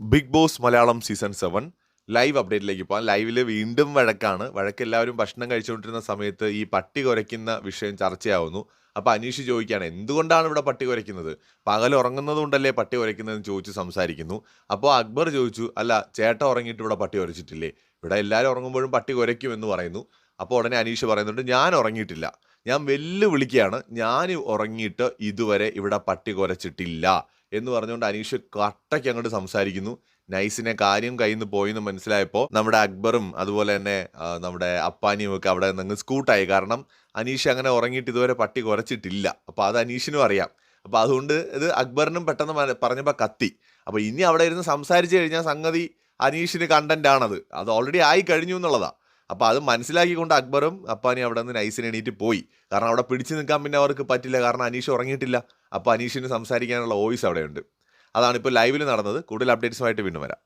Big Boss Malayalam season 7 live അപ്ഡേറ്റിലേക്ക് പോകാം. ലൈവിൽ വീണ്ടും വഴക്കാണ്. വഴക്ക് എല്ലാവരും ഭക്ഷണം കഴിച്ചുകൊണ്ടിരുന്ന സമയത്ത് ഈ പട്ടി കുരയ്ക്കുന്ന വിഷയം ചർച്ചയാവുന്നു. അപ്പോൾ അനീഷ് ചോദിക്കുകയാണ്, എന്തുകൊണ്ടാണ് ഇവിടെ പട്ടി കുരയ്ക്കുന്നത്? പകൽ ഉറങ്ങുന്നത് കൊണ്ടല്ലേ പട്ടി കുരയ്ക്കുന്നതെന്ന് ചോദിച്ച് സംസാരിക്കുന്നു. അപ്പോൾ അക്ബർ ചോദിച്ചു, അല്ല ചേട്ടൻ ഉറങ്ങിയിട്ട് ഇവിടെ പട്ടി കുരച്ചിട്ടില്ലേ? ഇവിടെ എല്ലാവരും ഉറങ്ങുമ്പോഴും പട്ടി കുരയ്ക്കും എന്ന് പറയുന്നു. അപ്പോൾ ഉടനെ അനീഷ് പറയുന്നുണ്ട്, ഞാൻ ഉറങ്ങിയിട്ടില്ല, ഞാൻ വെല്ലുവിളിക്കുകയാണ്, ഞാൻ ഉറങ്ങിയിട്ട് ഇതുവരെ ഇവിടെ പട്ടി കുരച്ചിട്ടില്ല എന്ന് പറഞ്ഞുകൊണ്ട് അനീഷ് കട്ടയ്ക്ക് അങ്ങോട്ട് സംസാരിക്കുന്നു. നൈസിനെ കാര്യം കയ്യിൽ നിന്ന് പോയിന്ന് മനസ്സിലായപ്പോൾ നമ്മുടെ അക്ബറും അതുപോലെ തന്നെ നമ്മുടെ അപ്പാനിയും ഒക്കെ അവിടെ നിന്ന് സ്കൂട്ടായി. കാരണം അനീഷ് അങ്ങനെ ഉറങ്ങിയിട്ട് ഇതുവരെ പട്ടി കുരച്ചിട്ടില്ല. അപ്പോൾ അത് അനീഷിനും അറിയാം. അപ്പോൾ അതുകൊണ്ട് ഇത് അക്ബറിനും പെട്ടെന്ന് പറഞ്ഞപ്പോൾ കത്തി. അപ്പോൾ ഇനി അവിടെ ഇരുന്ന് സംസാരിച്ച് കഴിഞ്ഞാൽ സംഗതി അനീഷിന് കണ്ടന്റ് ആണത്, അത് ഓൾറെഡി ആയി കഴിഞ്ഞു എന്നുള്ളതാണ്. അപ്പോൾ അത് മനസ്സിലാക്കിക്കൊണ്ട് അക്ബറും അപ്പാനി അവിടെ നിന്ന് നൈസിന് എണീറ്റ് പോയി. കാരണം അവിടെ പിടിച്ചു നിൽക്കാൻ പിന്നെ അവർക്ക് പറ്റില്ല, കാരണം അനീഷ് ഉറങ്ങിയിട്ടില്ല. അപ്പോൾ അനീഷിന് സംസാരിക്കാനുള്ള വോയിസ് അവിടെയുണ്ട്. അതാണ് ഇപ്പോൾ ലൈവിൽ നടന്നത്. കൂടുതൽ അപ്ഡേറ്റ്സുമായിട്ട് വീണ്ടും വരാം.